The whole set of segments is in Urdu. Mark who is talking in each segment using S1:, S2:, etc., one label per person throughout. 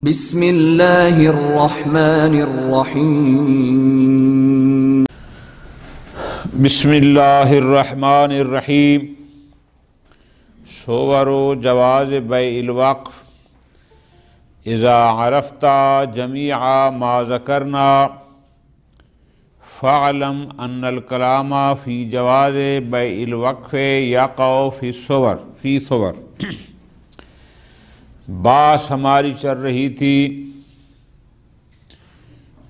S1: بسم اللہ الرحمن الرحیم
S2: بسم اللہ الرحمن الرحیم صور و جواز بیع الوقف اذا عرفت جمیع ما ذکرنا فاعلم ان الکلام فی جواز بیع الوقف یقع فی صور بات ہماری چل رہی تھی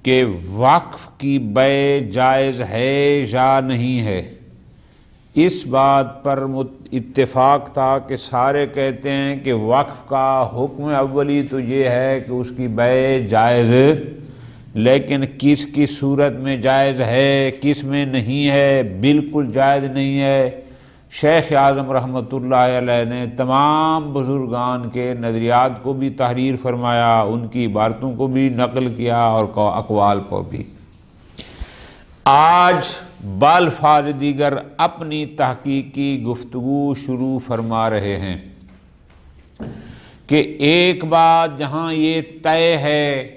S2: کہ وقف کی بیع جائز ہے یا نہیں ہے۔ اس بات پر اتفاق تھا کہ سارے کہتے ہیں کہ وقف کا حکم اولی تو یہ ہے کہ اس کی بیع جائز، لیکن کس کی صورت میں جائز ہے کس میں نہیں ہے، بالکل جائز نہیں ہے۔ شیخ اعظم رحمۃ اللہ علیہ نے تمام بزرگان کے نظریات کو بھی تحریر فرمایا، ان کی عبارتوں کو بھی نقل کیا اور اقوال کو بھی۔ آج بالفاظ دیگر اپنی تحقیقی گفتگو شروع فرما رہے ہیں کہ ایک بات جہاں یہ طے ہے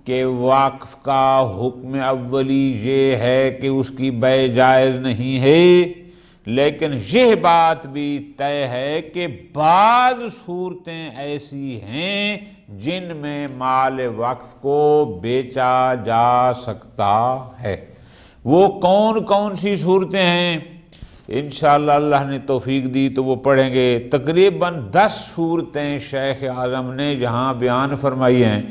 S2: کہ وقف کا حکم اولی یہ ہے کہ اس کی بیع جائز نہیں ہے، لیکن یہ بات بھی طے ہے کہ بعض صورتیں ایسی ہیں جن میں مال وقف کو بیچا جا سکتا ہے۔ وہ کون کون سی صورتیں ہیں؟ انشاءاللہ اللہ نے توفیق دی تو وہ پڑھیں گے۔ تقریباً 10 صورتیں شیخ اعظم نے یہاں بیان فرمائی ہیں،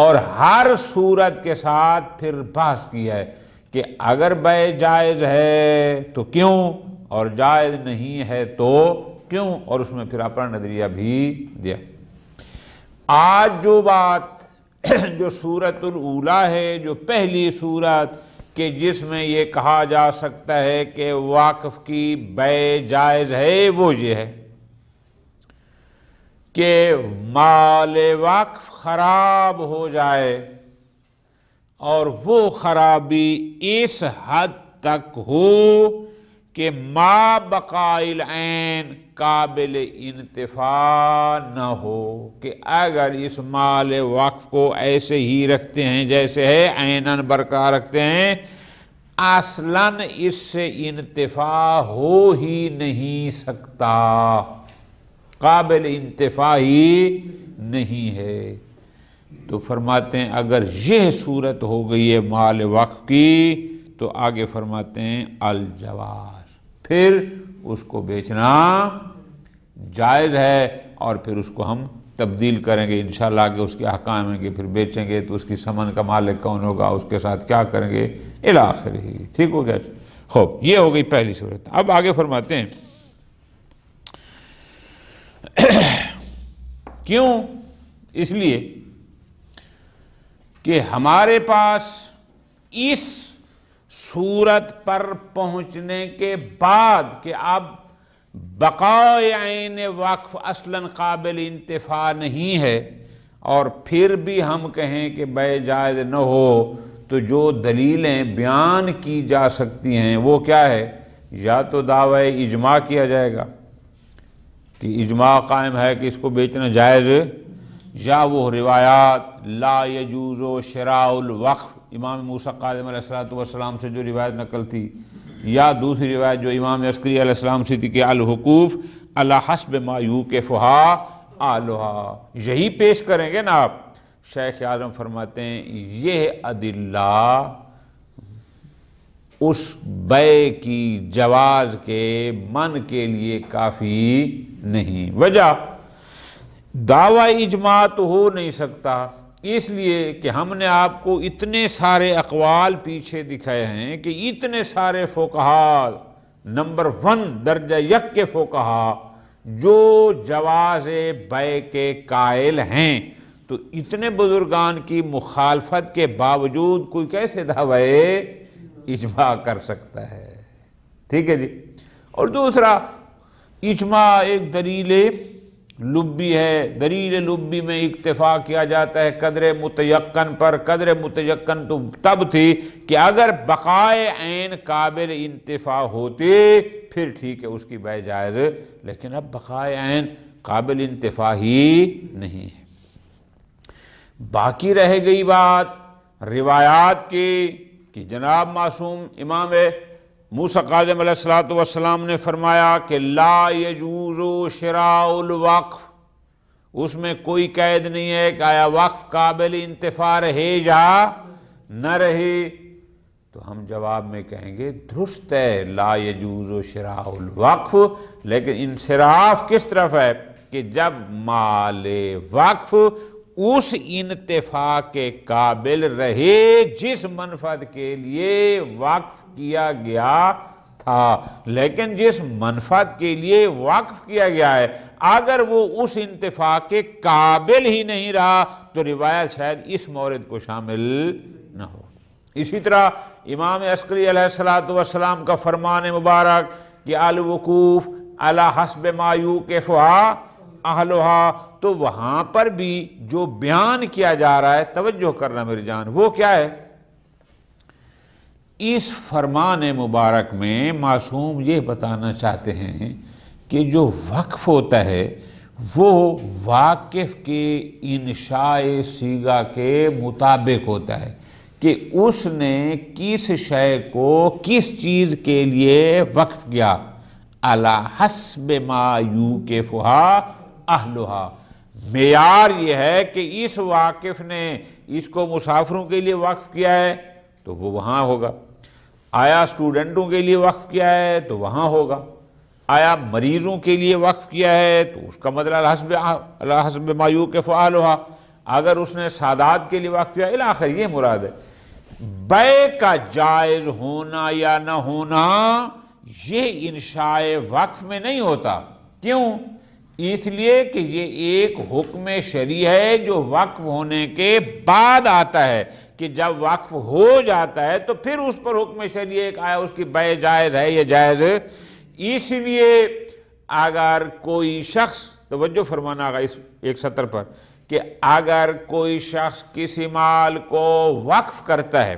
S2: اور ہر صورت کے ساتھ پھر بحث کی ہے کہ اگر بیع جائز ہے تو کیوں، اور جائز نہیں ہے تو کیوں، اور اس میں پھر اپنا نظریہ بھی دیا۔ آج جو بات جو صورت الاولیٰ ہے، جو پہلی صورت کہ جس میں یہ کہا جا سکتا ہے کہ وقف کی بیع جائز ہے، وہ یہ ہے کہ مال وقف خراب ہو جائے، اور وہ خرابی اس حد تک ہو کہ ما بقاء العین قابل انتفاع نہ ہو، کہ اگر اس مال وقف کو ایسے ہی رکھتے ہیں جیسے ہے، عیناً برقرار رکھتے ہیں، اصلاً اس سے انتفاع ہو ہی نہیں سکتا، قابل انتفاع ہی نہیں ہے۔ تو فرماتے ہیں اگر یہ صورت ہو گئی ہے مال وقف کی، تو آگے فرماتے ہیں الجواز، پھر اس کو بیچنا جائز ہے، اور پھر اس کو ہم تبدیل کریں گے انشاءاللہ کہ اس کے احکام ہیں کہ پھر بیچیں گے تو اس کی ثمن کا مالک کون ہوگا، اس کے ساتھ کیا کریں گے، الی آخرہ۔ ٹھیک ہو گیا؟ خوب، یہ ہو گئی پہلی صورت۔ اب آگے فرماتے ہیں کیوں؟ اس لیے کہ ہمارے پاس اس صورت پر پہنچنے کے بعد کہ اب بقاء عین وقف اصلاً قابل انتفاع نہیں ہے، اور پھر بھی ہم کہیں کہ بیع جائز نہ ہو، تو جو دلیلیں بیان کی جا سکتی ہیں وہ کیا ہے؟ یا تو دعوی اجماع کیا جائے گا کہ اجماع قائم ہے کہ اس کو بیچنا جائز، یا وہ روایات لا یجوز شراء الوقف امام موسیٰ کاظم علیہ السلام سے جو روایت نقل تھی، یا دوسری روایت جو امام عسکری علیہ السلام سے تھی کہ الحقوف علی حسب ما یوقفھا اہلھا، یہی پیش کریں گے نا آپ۔ شیخ اعظم فرماتے ہیں یہ ادلہ اس بیع کی جواز کے من کے لیے کافی نہیں۔ وجہ دعوی اجماع تو ہو نہیں سکتا، اس لیے کہ ہم نے آپ کو اتنے سارے اقوال پیچھے دکھائے ہیں کہ اتنے سارے فقہاء، نمبر 1 درجہ 1 کے فقہاء جو جواز بیع کے قائل ہیں، تو اتنے بزرگان کی مخالفت کے باوجود کوئی کیسے دعوی اجماع کر سکتا ہے؟ ٹھیک ہے جی۔ اور دوسرا، اجماع ایک دلیل لبی ہے، دلیل لبی میں اکتفا کیا جاتا ہے قدر متیقن پر۔ قدر متیقن تو تب تھی کہ اگر بقاء عین قابل انتفاع ہوتی پھر ٹھیک ہے اس کی بیع جائز، لیکن اب بقاء عین قابل انتفاع ہی نہیں ہے۔ باقی رہ گئی بات روایات کی کہ جناب معصوم امام موسیٰ کاظم علیہ السلام نے فرمایا کہ لا یجوز شراء الوقف، اس میں کوئی قید نہیں ہے کہ آیا وقف قابل انتفاع رہے یا نہ رہے، تو ہم جواب میں کہیں گے درست ہے لا یجوز شراء الوقف، لیکن انصراف کس طرف ہے کہ جب مال وقف اس انتفاع کے قابل رہے جس منفعت کے لیے وقف کیا گیا تھا، لیکن جس منفعت کے لیے وقف کیا گیا ہے اگر وہ اس انتفاع کے قابل ہی نہیں رہا تو روایت شاید اس مورد کو شامل نہ ہو۔ اسی طرح امام عسکری علیہ السلام کا فرمان مبارک کہ الوقوف علی حسب ما یوقفھا اہلھا، تو وہاں پر بھی جو بیان کیا جا رہا ہے توجہ کرنا میری جان، وہ کیا ہے؟ اس فرمان مبارک میں معصوم یہ بتانا چاہتے ہیں کہ جو وقف ہوتا ہے وہ واقف کے انشاء صیغہ کے مطابق ہوتا ہے کہ اس نے کس شے کو کس چیز کے لیے وقف کیا، علی حسب ما یوقفھا اہلھا، معیار یہ ہے کہ اس واقف نے اس کو مسافروں کے لیے وقف کیا ہے تو وہ وہاں ہوگا، آیا اسٹوڈنٹوں کے لیے وقف کیا ہے تو وہاں ہوگا، آیا مریضوں کے لیے وقف کیا ہے تو اس کا مطلب علی حسب ما یوقفھا اہلھا، اگر اس نے سادات کے لیے وقف کیا الی آخر، یہ مراد ہے۔ بیع کا جائز ہونا یا نہ ہونا یہ انشاء وقف میں نہیں ہوتا، کیوں؟ اس لیے کہ یہ ایک حکم شرعی ہے جو وقف ہونے کے بعد آتا ہے، کہ جب وقف ہو جاتا ہے تو پھر اس پر حکم شرعی ایک آیا اس کی بیع جائز ہے یا جائز۔ اس لیے اگر کوئی شخص، توجہ فرمانا آگا اس ایک سطر پر، کہ اگر کوئی شخص کسی مال کو وقف کرتا ہے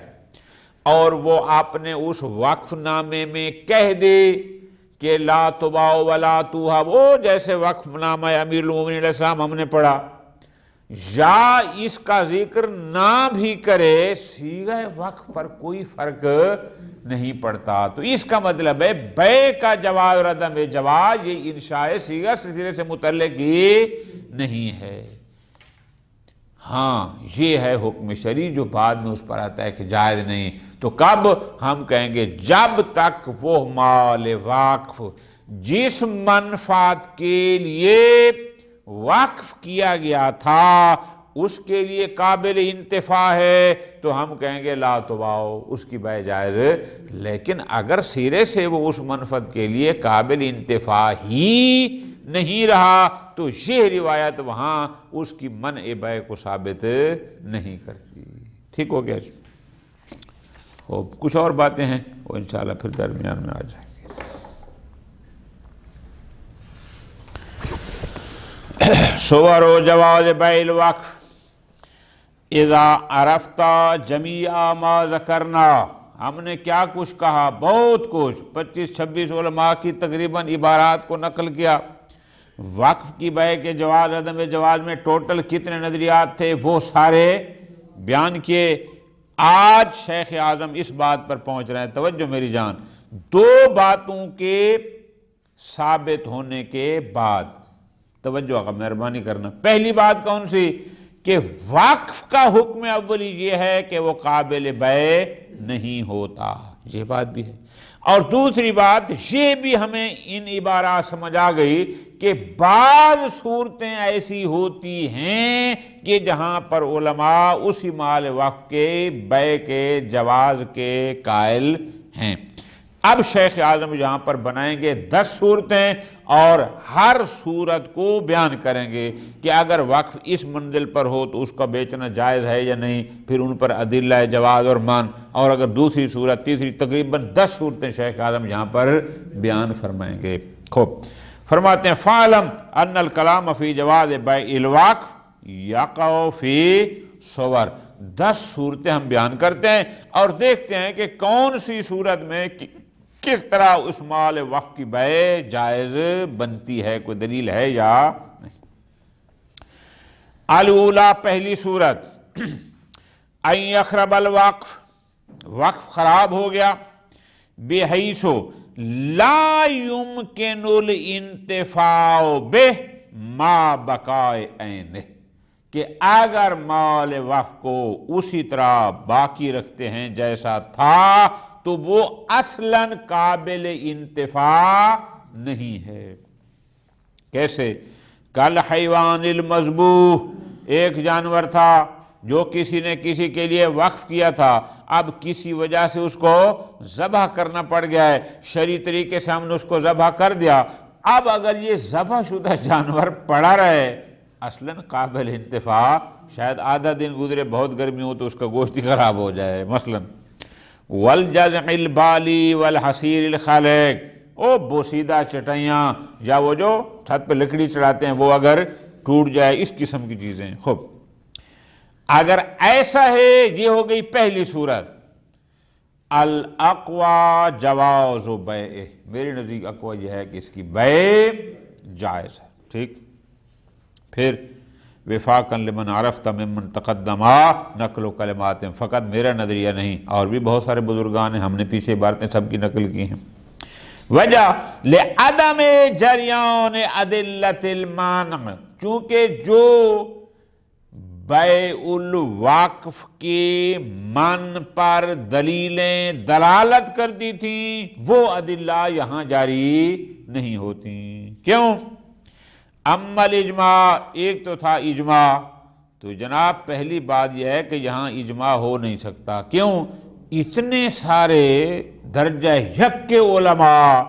S2: اور وہ اپنے اس وقف نامے میں کہہ دے کہ لا تباع ولا توہب، وہ جیسے وقف نامہ امیر المومنین علیہ السلام ہم نے پڑھا، یا اس کا ذکر نہ بھی کرے، صیغہ وقف پر کوئی فرق نہیں پڑتا، تو اس کا مطلب ہے بیع کا جواز اور عدم جواز یہ انشاء صیغہ سلسلے سے متعلق ہی نہیں ہے۔ ہاں یہ ہے حکم شرعی جو بعد میں اس پر آتا ہے کہ جائز نہیں، تو کب ہم کہیں گے جب تک وہ مال وقف جس منفعت کے لیے وقف کیا گیا تھا اس کے لیے قابل انتفاع ہے تو ہم کہیں گے لا تباع، اس کی بیع جائز، لیکن اگر سرے سے وہ اس منفعت کے لیے قابل انتفاع ہی نہیں رہا تو یہ روایت وہاں اس کی منع بیع کو ثابت نہیں کرتی۔ ٹھیک ہو گیا؟ کچھ اور باتیں ہیں وہ انشاءاللہ پھر درمیان میں آ جائیں گے۔ صور و جواز بیع الوقف اذا عرفت جمیع ما ذکرنا، ہم نے کیا کچھ کہا، بہت کچھ، 25-26 علماء کی تقریباً عبارات کو نقل کیا، وقف کی بیع کے جواز عدم جواز میں ٹوٹل کتنے نظریات تھے وہ سارے بیان کیے۔ آج شیخ اعظم اس بات پر پہنچ رہے ہیں، توجہ میری جان، دو باتوں کے ثابت ہونے کے بعد، توجہ آقا مہربانی کرنا، پہلی بات کون سی کہ وقف کا حکم اولی یہ ہے کہ وہ قابل بیع نہیں ہوتا، یہ بات بھی ہے، اور دوسری بات یہ بھی ہمیں ان عبارات سمجھ آ گئی کہ بعض صورتیں ایسی ہوتی ہیں کہ جہاں پر علماء اسی مال وقف کے بیع کے جواز کے قائل ہیں۔ اب شیخ اعظم یہاں پر بنائیں گے 10 صورتیں اور ہر صورت کو بیان کریں گے کہ اگر وقف اس منزل پر ہو تو اس کا بیچنا جائز ہے یا نہیں، پھر ان پر ادلہ جواز اور مان، اور اگر دوسری صورت تیسری، تقریباً 10 صورتیں شیخ اعظم یہاں پر بیان فرمائیں گے۔ خوب فرماتے ہیں فَعْلَمْ أَنَّ الْكَلَامَ فِي جَوَازِ بَيْعِ الْوَقْفِ يَقَعُ فِي صور، 10 صورتیں ہم بیان کرتے ہیں اور دیکھتے ہیں کہ کون سی صورت میں کس طرح اس مال وقف کی بیع جائز بنتی ہے، کوئی دلیل ہے یا نہیں۔ الاولیٰ، پہلی صورت، ان یخرب الوقف، وقف خراب ہو گیا، بحیث لا یمکن الانتفاع بہ ما بقائے عینہ، کہ اگر مال وقف کو اسی طرح باقی رکھتے ہیں جیسا تھا تو وہ اصلاً قابل انتفاع نہیں ہے۔ کیسے؟ کل حیوان المذبوح، ایک جانور تھا جو کسی نے کسی کے لیے وقف کیا تھا، اب کسی وجہ سے اس کو ذبح کرنا پڑ گیا ہے، شرعی طریقے سے ہم نے اس کو ذبح کر دیا، اب اگر یہ ذبح شدہ جانور پڑا رہے اصلاً قابل انتفاع، شاید آدھا دن گزرے، بہت گرمی ہو تو اس کا گوشت ہی خراب ہو جائے، مثلاً والجزع البالی والحصیر الخالق، او بوسیدہ چٹائیاں یا وہ جو چھت پہ لکڑی چڑھاتے ہیں وہ اگر ٹوٹ جائے، اس قسم کی چیزیں۔ خوب، اگر ایسا ہے، یہ ہو گئی پہلی صورت، الاقوی جواز بیع، میرے نزدیک اقوی یہ ہے کہ اس کی بیع جائز ہے، ٹھیک۔ پھر وفاقا لمن عرفت ممن تقدم، نقل و کلمات، فقط میرا نظریہ نہیں، اور بھی بہت سارے بزرگان ہیں، ہم نے پیچھے عبارتیں سب کی نقل کی ہیں۔ وجہ لعدم جریان ادلۃ المانع، چونکہ جو بیع الوقف کے من پر دلیلیں دلالت کرتی تھیں وہ ادلہ یہاں جاری نہیں ہوتی۔ کیوں؟ اما الاجماع، ایک تو تھا اجماع، تو جناب پہلی بات یہ ہے کہ یہاں اجماع ہو نہیں سکتا۔ کیوں؟ اتنے سارے درجہ یک کے علماء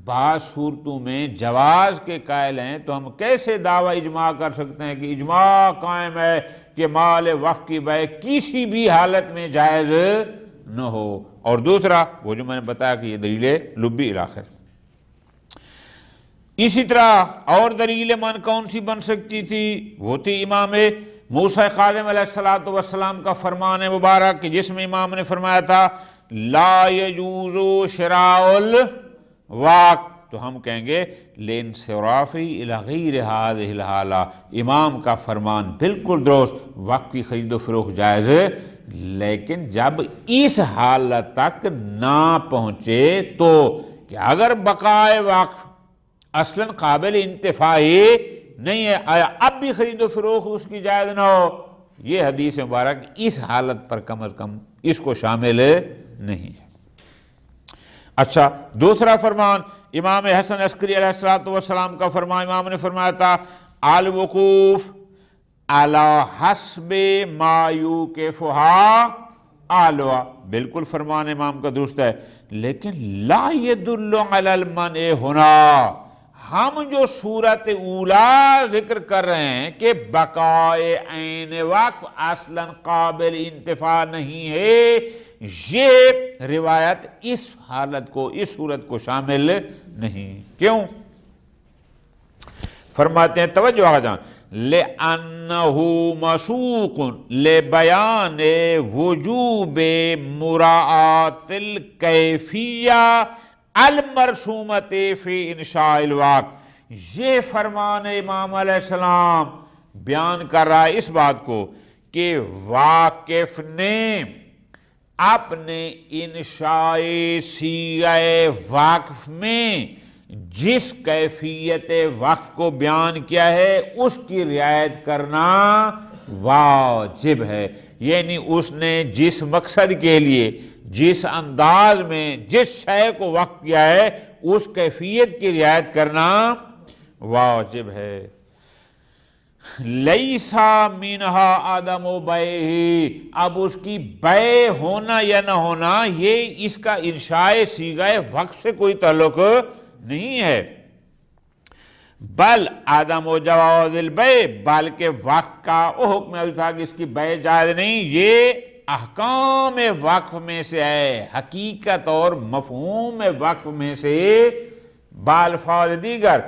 S2: بعض صورتوں میں جواز کے قائل ہیں، تو ہم کیسے دعویٰ اجماع کر سکتے ہیں کہ اجماع قائم ہے کہ مال وقف کی بیع کسی بھی حالت میں جائز نہ ہو؟ اور دوسرا وہ جو میں نے بتایا کہ یہ دلیل لبی الاخر۔ اسی طرح اور دلیل من کون سی بن سکتی تھی؟ وہ تھی امام موسیٰ کاظم علیہ السلام کا فرمان مبارک، کہ جس میں امام نے فرمایا تھا لا یجوز شراء الوقف، تو ہم کہیں گے لانصرافی الی غیر هذه الحالہ، امام کا فرمان بالکل درست، وقف کی خرید و فروخت جائز ہے، لیکن جب اس حالت تک نہ پہنچے تو، کہ اگر بقائے وقف اصلاً قابل انتفاعی نہیں ہے، آیا اب بھی خرید و فروخت اس کی جائز نہ ہو؟ یہ حدیث مبارک اس حالت پر کم از کم اس کو شامل نہیں ہے۔ اچھا، دوسرا فرمان امام حسن عسکری علیہ السلام کا فرمان، امام نے فرمایا تھا الوقوف علی حسب ما یوقفھا آلوا، بالکل فرمان امام کا درست ہے، لیکن لا یدل علی المنع ہونا، ہم جو صورت اولا ذکر کر رہے ہیں کہ بقائے عین وقف اصلاً قابل انتفاع نہیں ہے، یہ روایت اس حالت کو، اس صورت کو شامل نہیں۔ کیوں؟ فرماتے ہیں توجہ آ جان، لِأَنَّهُ مَسُوقٌ لِبَيَانِ وُجُوبِ مُرَاعَةِ الْكَيْفِيَّةِ المرسومت فی انشاء الوقف، یہ فرمان امام علیہ السلام بیان کر رہا ہے اس بات کو کہ واقف نے اپنے انشاء صیغہ وقف میں جس کیفیت وقف کو بیان کیا ہے اس کی رعایت کرنا واجب ہے، یعنی اس نے جس مقصد کے لیے، جس انداز میں جس شے کو وقف کیا ہے اس کیفیت کی رعایت کرنا واجب ہے۔ لیسا منہا عدم بیعہ، اب اس کی بیع ہونا یا نہ ہونا یہ اس کا انشاء صیغہ وقف سے کوئی تعلق نہیں ہے، بل عدم جواز البیع، بلکہ وقف کا وہ حکم تھا کہ اس کی بیع جائز نہیں، یہ احکام وقف میں سے ہے، حقیقت اور مفہوم وقف میں سے، بالفاظ دیگر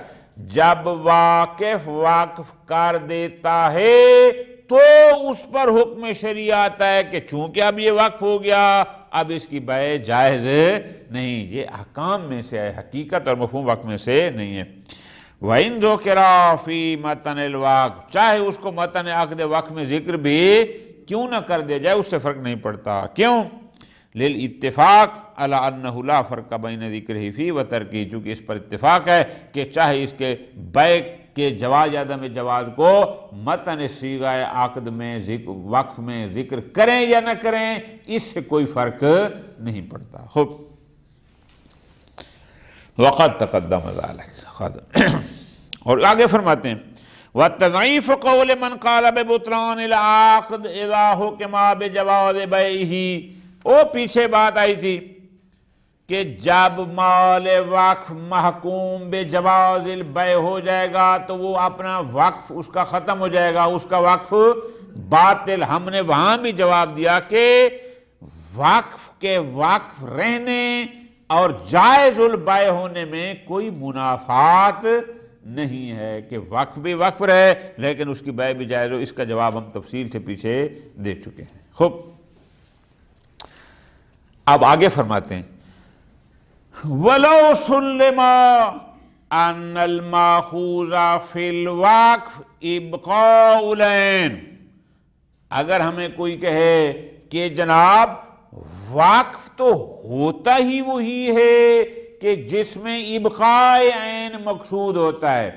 S2: جب واقف وقف کر دیتا ہے تو اس پر حکم شرعی آتا ہے کہ چونکہ اب یہ وقف ہو گیا اب اس کی بیع جائز نہیں، یہ احکام میں سے ہے، حقیقت اور مفہوم وقف میں سے نہیں ہے۔ وَإِن ذُكِرَ فِي مَتْنِ الْوَقْفِ، چاہے اس کو متن عقد وقف میں ذکر بھی کیوں نہ کر دیا جائے، اس سے فرق نہیں پڑتا۔ کیوں؟ للاتفاق علی انہ لا فرق بین ذکرہ فی و ترکہ، چونکہ اس پر اتفاق ہے کہ چاہے اس کے بیع کے جواز یا عدم جواز کو متن صیغہ عقد میں وقف میں ذکر کریں یا نہ کریں، اس سے کوئی فرق نہیں پڑتا۔ خوب، وقد تقدم ذلک، اور آگے فرماتے ہیں وَالتَّضْعِيفُ قَوْلِ مَنْ قَالَ بِبُطْلَانِ الْعَقْدِ إِذَا حُكِمَ بِجَوَازِ بَيْعِهِ۔ وہ پیچھے بات آئی تھی کہ جب مال وقف محکوم بجواز البیع ہو جائے گا تو وہ اپنا وقف اس کا ختم ہو جائے گا، اس کا وقف باطل۔ ہم نے وہاں بھی جواب دیا کہ وقف کے وقف رہنے اور جائز البیع ہونے میں کوئی منافات نہیں ہے، کہ وقف بھی وقف رہے لیکن اس کی بیع بھی جائز ہو۔ اس کا جواب ہم تفصیل سے پیچھے دے چکے ہیں۔ خوب، اب آگے فرماتے ہیں وَلَوْ سُلِّمَا أَنَّ الْمَأْخُوذَ فِي الْوَقْفِ إِبْقَاءُ الْعَيْنِ، اگر ہمیں کوئی کہے کہ جناب وقف تو ہوتا ہی وہی ہے کہ جس میں ابقاء عین مقصود ہوتا ہے،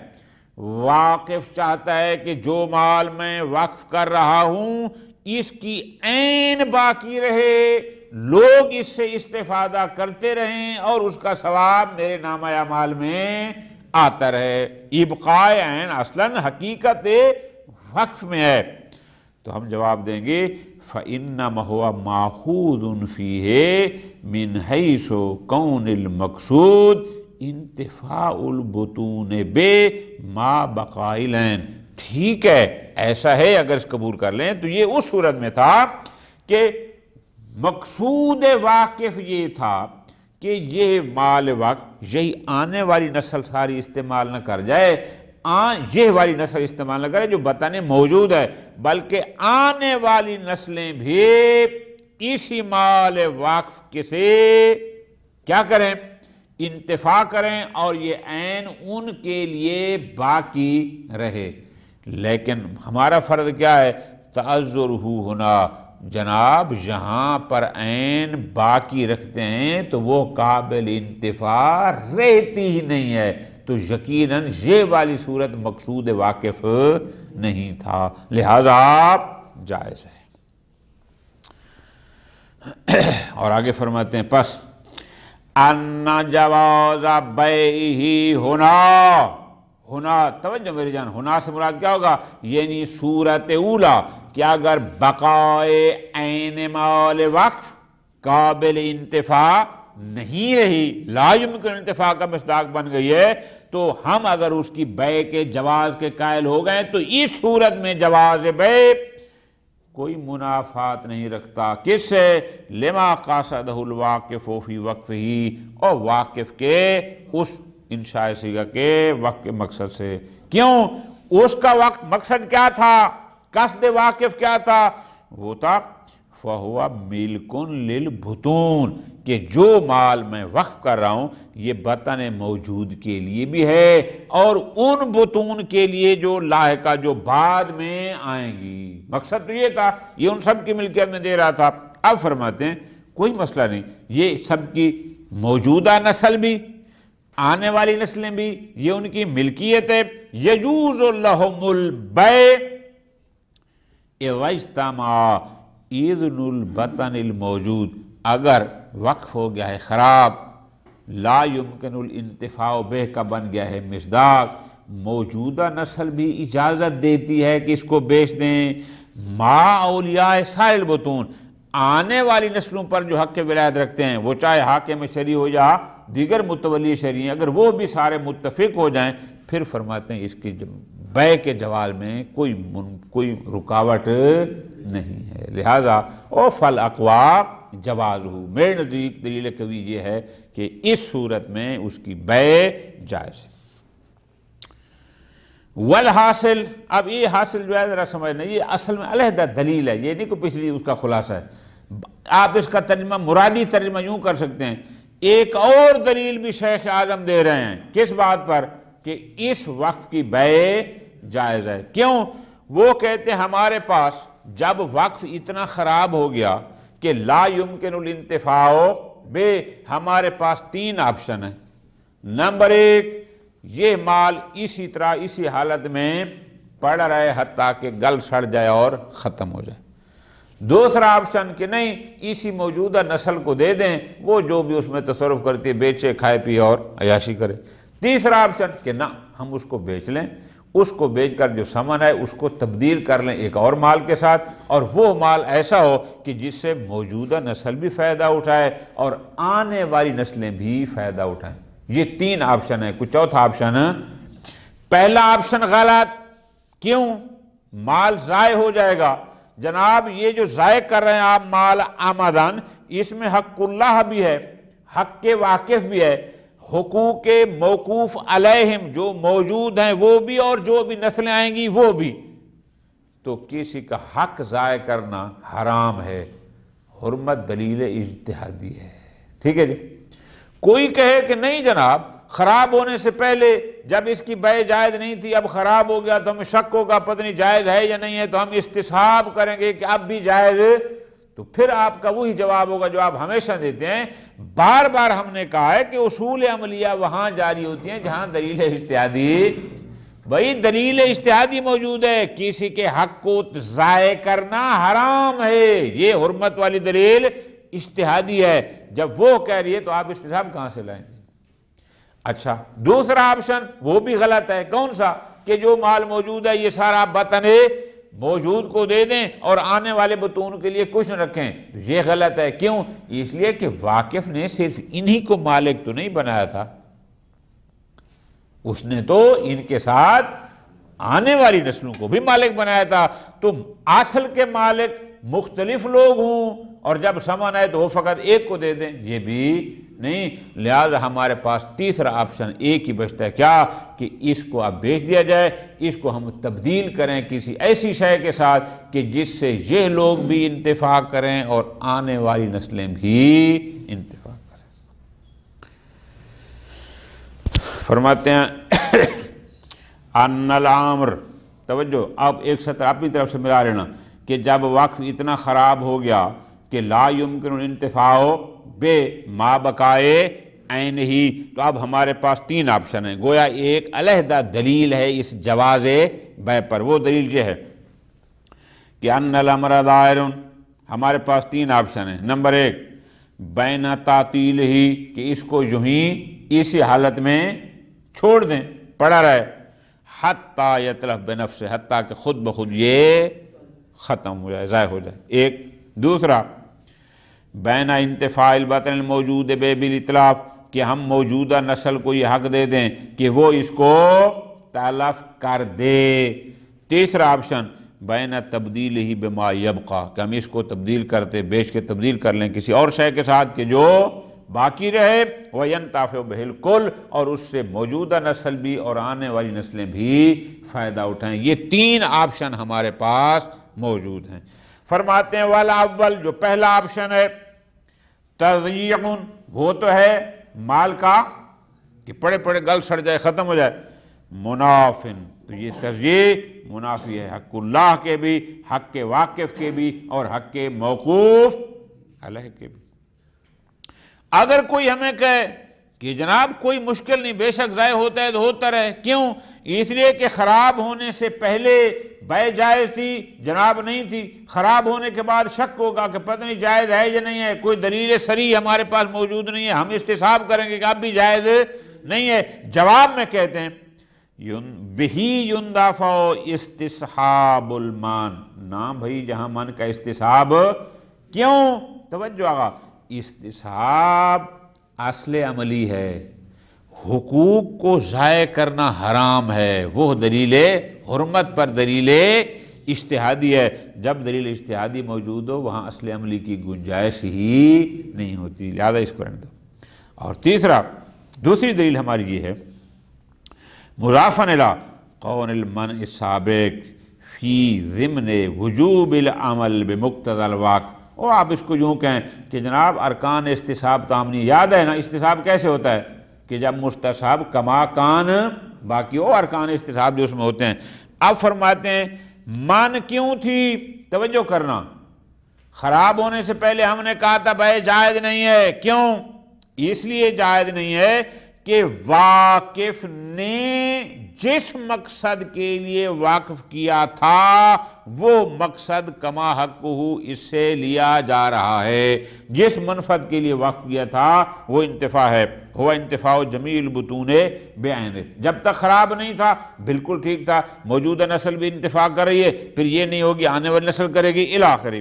S2: واقف چاہتا ہے کہ جو مال میں وقف کر رہا ہوں اس کی عین باقی رہے، لوگ اس سے استفادہ کرتے رہیں اور اس کا ثواب میرے نامہ اعمال میں آتا رہے۔ ابقاء عین اصلاً حقیقت وقف میں ہے، تو ہم جواب دیں گے فَإِنَّمَا هُوَ مَأْخُوذٌ فِيهِ مِنْ حَيْثُ كَوْنِ الْمَقْصُودِ انتفاء البطون بِمَا بَقَاءِ الْعَيْنِ۔ ٹھیک ہے، ایسا ہے، اگر اس قبول کر لیں تو یہ اس صورت میں تھا کہ مقصود واقف یہ تھا کہ یہ مال وقف یہی آنے والی نسل ساری استعمال نہ کر جائے، یہ والی نسل استعمال نہ کرے جو بتانے موجود ہے، بلکہ آنے والی نسلیں بھی اسی مال وقف کے سے کیا کریں، انتفاع کریں اور یہ عین ان کے لیے باقی رہے۔ لیکن ہمارا فرض کیا ہے؟ تعذر ہونا، جناب یہاں پر عین باقی رکھتے ہیں تو وہ قابل انتفاع رہتی ہی نہیں ہے، تو یقیناً یہ والی صورت مقصود واقف نہیں تھا، لہذا جائز ہے۔ اور آگے فرماتے ہیں پس ان جواز بیعہ ہونا توجہ میری جان، ہونا سے مراد کیا ہوگا؟ یعنی صورت اولا کہ اگر بقائے عین مال وقف قابل انتفاع نہیں رہی، لا یمکن انتفاع کا مصداق بن گئی ہے، تو ہم اگر اس کی بیع کے جواز کے قائل ہو گئے تو اس صورت میں جواز بیع کوئی منافات نہیں رکھتا۔ کس سے؟ لما قاصدہ الواقف فی وقفہ، اور واقف کے اس انشاء صیغہ کے وقت کے مقصد سے۔ کیوں؟ اس کا وقت مقصد کیا تھا؟ قصد واقف کیا تھا؟ وہ تھا فَهُوَ مِلْكٌ لِلْبُطُونِ، کہ جو مال میں وقف کر رہا ہوں یہ بطن موجود کے لیے بھی ہے اور ان بطون کے لیے جو لاحقہ جو بعد میں آئیں گی۔ مقصد تو یہ تھا، یہ ان سب کی ملکیت میں دے رہا تھا۔ اب فرماتے ہیں کوئی مسئلہ نہیں، یہ سب کی موجودہ نسل بھی آنے والی نسلیں بھی یہ ان کی ملکیت ہے۔ یجوز لہم البیع اذا اجتمع اذن البطن الموجود، اگر وقف ہو گیا ہے خراب، لا یمکن الانتفاع بہ کا بن گیا ہے مصداق، موجودہ نسل بھی اجازت دیتی ہے کہ اس کو بیچ دیں، ما اولیاء سائر البطون، آنے والی نسلوں پر جو حق ولایت رکھتے ہیں، وہ چاہے حاکم شرعی ہو یا دیگر متولی شرعی، اگر وہ بھی سارے متفق ہو جائیں، پھر فرماتے ہیں اس کی بیع کے جواز میں کوئی رکاوٹ نہیں ہے، لہذا او فل اقوا جواز ہو، میرے نزدیک دلیل قوی یہ ہے کہ اس صورت میں اس کی بیع جائز ہے۔ والحاصل، اب یہ حاصل جو ہے ذرا سمجھنا، یہ اصل میں علیحدہ دلیل ہے، یہ نہیں کوئی پچھلی اس کا خلاصہ ہے۔ آپ اس کا ترجمہ مرادی ترجمہ یوں کر سکتے ہیں، ایک اور دلیل بھی شیخ اعظم دے رہے ہیں، کس بات پر؟ کہ اس وقف کی بیع جائز ہے۔ کیوں؟ وہ کہتے ہیں ہمارے پاس جب وقف اتنا خراب ہو گیا کہ لا یمکن الانتفاع بے، ہمارے پاس 3 آپشن ہیں۔ نمبر 1، یہ مال اسی طرح اسی حالت میں پڑا رہے حتیٰ کہ گل سڑ جائے اور ختم ہو جائے۔ دوسرا آپشن کہ نہیں، اسی موجودہ نسل کو دے دیں، وہ جو بھی اس میں تصرف کرتی ہے بیچے، کھائے پیے اور عیاشی کرے۔ تیسرا آپشن کہ نہ، ہم اس کو بیچ لیں، اس کو بیچ کر جو سامان ہے اس کو تبدیل کر لیں ایک اور مال کے ساتھ، اور وہ مال ایسا ہو کہ جس سے موجودہ نسل بھی فائدہ اٹھائے اور آنے والی نسلیں بھی فائدہ اٹھائیں۔ یہ 3 آپشن ہیں۔ کوئی چوتھا آپشن؟ پہلا آپشن غلط۔ کیوں؟ مال ضائع ہو جائے گا۔ جناب یہ جو ضائع کر رہے ہیں آپ مال آمدن، اس میں حق اللہ بھی ہے، حق کے واقف بھی ہے، حقوق موقوف علیہم جو موجود ہیں وہ بھی، اور جو بھی نسلیں آئیں گی وہ بھی۔ تو کسی کا حق ضائع کرنا حرام ہے، حرمت دلیل اجتہادی ہے۔ ٹھیک ہے جی۔ کوئی کہے کہ نہیں جناب، خراب ہونے سے پہلے جب اس کی بے جائز نہیں تھی، اب خراب ہو گیا تو ہمیں شک ہوگا پتہ نہیں جائز ہے یا نہیں ہے، تو ہم استصحاب کریں گے کہ اب بھی جائز ہے، تو پھر آپ کا وہی جواب ہوگا جو آپ ہمیشہ دیتے ہیں۔ بار بار ہم نے کہا ہے کہ اصول عملیہ وہاں جاری ہوتی ہیں جہاں دلیل اجتہادی، بھئی دلیل اجتہادی موجود ہے، کسی کے حق کو ضائع کرنا حرام ہے، یہ حرمت والی دلیل اجتہادی ہے۔ جب وہ کہہ رہی ہے تو آپ استصحاب کہاں سے لائیں گے؟ اچھا، دوسرا آپشن وہ بھی غلط ہے۔ کون سا؟ کہ جو مال موجود ہے یہ سارا آپ بطنے موجود کو دے دیں اور آنے والے بطون کے لیے کچھ نہ رکھیں، یہ غلط ہے۔ کیوں؟ اس لیے کہ واقف نے صرف انہی کو مالک تو نہیں بنایا تھا، اس نے تو ان کے ساتھ آنے والی نسلوں کو بھی مالک بنایا تھا۔ تو اصل کے مالک مختلف لوگ ہوں اور جب سامان آئے تو وہ فقط ایک کو دے دیں، یہ بھی نہیں۔ لہذا ہمارے پاس تیسرا آپشن ایک ہی بچتا ہے، کیا؟ کہ اس کو اب بیچ دیا جائے، اس کو ہم تبدیل کریں کسی ایسی شے کے ساتھ کہ جس سے یہ لوگ بھی انتفاع کریں اور آنے والی نسلیں بھی انتفاع کریں۔ فرماتے ہیں ان الامر، توجہ، اب ایک سطر اپنی طرف سے ملا لینا، کہ جب وقف اتنا خراب ہو گیا کہ لا یمکن الانتفاع بے ما بقائے عین ہی، تو اب ہمارے پاس 3 آپشن ہیں۔ گویا ایک علیحدہ دلیل ہے اس جواز بے پر، وہ دلیل یہ ہے کہ ان الامر دائر، ہمارے پاس 3 آپشن ہیں۔ نمبر 1، بین تعطیل ہی، کہ اس کو یوں ہی اسی حالت میں چھوڑ دیں، پڑا رہے، حتی یتلف بنفسہ، حتیٰ کہ خود بخود یہ ختم ہو جائے، ضائع ہو جائے۔ ایک۔ دوسرا، بین انتفاع البطن الموجود بے بالاطلاق، کہ ہم موجودہ نسل کو یہ حق دے دیں کہ وہ اس کو تلف کر دے۔ تیسرا آپشن، بین تبدیل ہی بما یبقا، کہ ہم اس کو تبدیل کرتے، بیچ کے تبدیل کر لیں کسی اور شے کے ساتھ کہ جو باقی رہے، وَيَنْتَفِعُ بِهِ الْكُلُّ، اور اس سے موجودہ نسل بھی اور آنے والی نسلیں بھی فائدہ اٹھائیں۔ یہ 3 آپشن ہمارے پاس موجود ہیں۔ فرماتے ہیں والاول، جو پہلا آپشن ہے، تضییع، وہ تو ہے مال کا کہ پڑے پڑے گل سڑ جائے، ختم ہو جائے، منافن، تو یہ تضییع منافی ہے حق اللہ کے بھی، حق کے واقف کے بھی، اور حق کے موقوف علیہ کے بھی۔ اگر کوئی ہمیں کہے کہ جناب کوئی مشکل نہیں، بے شک ضائع ہوتا ہے تو ہوتا رہے، کیوں؟ اس لیے کہ خراب ہونے سے پہلے بے جائز تھی، جناب نہیں تھی، خراب ہونے کے بعد شک ہوگا کہ پتہ نہیں جائز ہے یا نہیں ہے، کوئی دلیل صریح ہمارے پاس موجود نہیں ہے، ہم استصحاب کریں گے کہ اب بھی جائز نہیں ہے۔ جواب میں کہتے ہیں بہی یندافع استصحاب المان، نہ بھائی جہاں من کا استصحاب، کیوں؟ توجہ آگا، استصحاب اصل عملی ہے، حقوق کو ضائع کرنا حرام ہے، وہ دلیل حرمت پر دلیل اجتہادی ہے۔ جب دلیل اجتہادی موجود ہو وہاں اصل عملی کی گنجائش ہی نہیں ہوتی، لہذا اس کو رہنے دو۔ اور تیسرا، دوسری دلیل ہماری یہ ہے، مضافاً الی قول المنع السابق فی ضمن وجوب العمل بمقتضی الوقف، اور آپ اس کو یوں کہیں کہ جناب ارکان استصحاب تامنی، یاد ہے نا استصحاب کیسے ہوتا ہے کہ جب مستصحب کما کان باقی ہو، ارکان استصحاب جو اس میں ہوتے ہیں۔ اب فرماتے ہیں من کیوں تھی؟ توجہ کرنا، خراب ہونے سے پہلے ہم نے کہا تھا بھائی جائز نہیں ہے. کیوں؟ اس لیے جائز نہیں ہے کہ واقف نے جس مقصد کے لیے واقف کیا تھا وہ مقصد کما حقہ اس سے لیا جا رہا ہے. جس منفعت کے لیے واقف کیا تھا وہ انتفاع ہے. ہوا انتفاع جمیع البطون بعینہ. جب تک خراب نہیں تھا بالکل ٹھیک تھا، موجودہ نسل بھی انتفاع کر رہی ہے، پھر یہ نہیں ہوگی آنے والی نسل کرے گی الی آخر.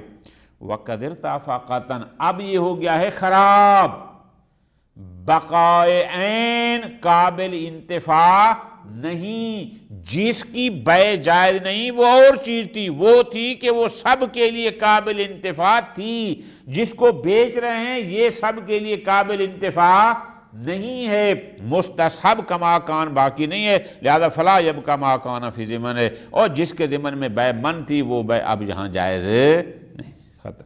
S2: وقد ارتفع قطعا، اب یہ ہو گیا ہے خراب، بقائے عین قابل انتفاع نہیں. جس کی بے جائز نہیں وہ اور چیز تھی، وہ تھی کہ وہ سب کے لیے قابل انتفاع تھی. جس کو بیچ رہے ہیں یہ سب کے لیے قابل انتفاع نہیں ہے. مستصحب کما کان باقی نہیں ہے، لہذا فلا یبقى ما کان فی ضمن ہے، اور جس کے ضمن میں بے من تھی وہ بے اب یہاں جائز نہیں. ختم.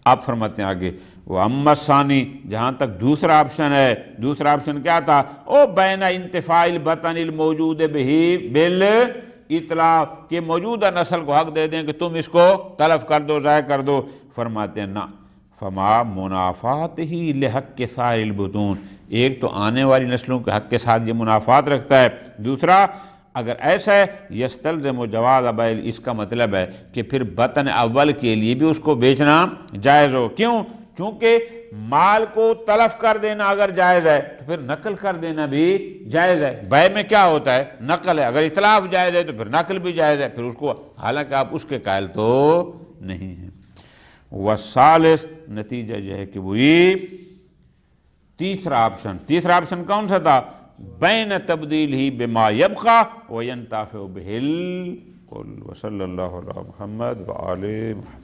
S2: آپ فرماتے ہیں آگے وَأَمَّا الثَّانِي، جہاں تک دوسرا آپشن ہے. دوسرا آپشن کیا تھا؟ او بین انتفاع البطن الموجود بہی بالاطلاق، کہ موجودہ نسل کو حق دے دیں کہ تم اس کو تلف کر دو، ضائع کر دو. فرماتے ہیں نہ، فما منافات ہی لحق کے سائر البطون. ایک تو آنے والی نسلوں کے حق کے ساتھ یہ منافات رکھتا ہے. دوسرا اگر ایسا ہے یستلزم جواز بیع، اس کا مطلب ہے کہ پھر بطن اول کے لیے بھی اس کو بیچنا جائز ہو. کیوں؟ چونکہ مال کو تلف کر دینا اگر جائز ہے تو پھر نقل کر دینا بھی جائز ہے. بیع میں کیا ہوتا ہے؟ نقل ہے. اگر اتلاف جائز ہے تو پھر نقل بھی جائز ہے. پھر اس کو حالانکہ آپ اس کے قائل تو نہیں ہیں. والثالث، نتیجہ یہ ہے کہ وہی تیسرا آپشن کون سا تھا؟ بین تبدیل ہی بما یبقى وینتفع بہ الکل. وصلی اللہ علی محمد وآلہ محمد.